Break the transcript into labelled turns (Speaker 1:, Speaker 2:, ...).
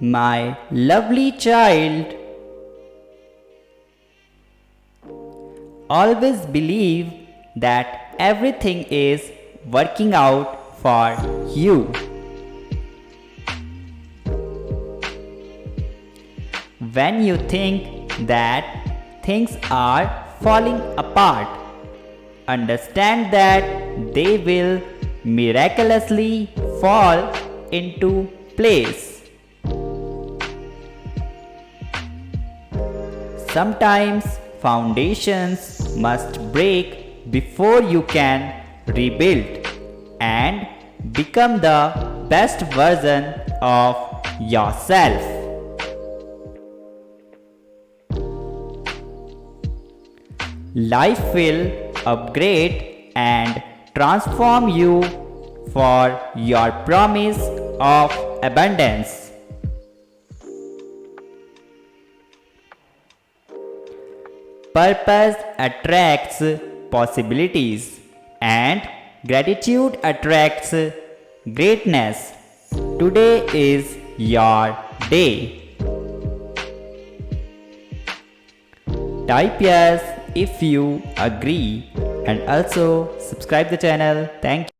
Speaker 1: My lovely child, always believe that everything is working out for you. When you think that things are falling apart, understand that they will miraculously fall into place. Sometimes foundations must break before you can rebuild and become the best version of yourself. Life will upgrade and transform you for your promise of abundance. Purpose attracts possibilities and gratitude attracts greatness. Today is your day. Type yes if you agree and also subscribe the channel. Thank you.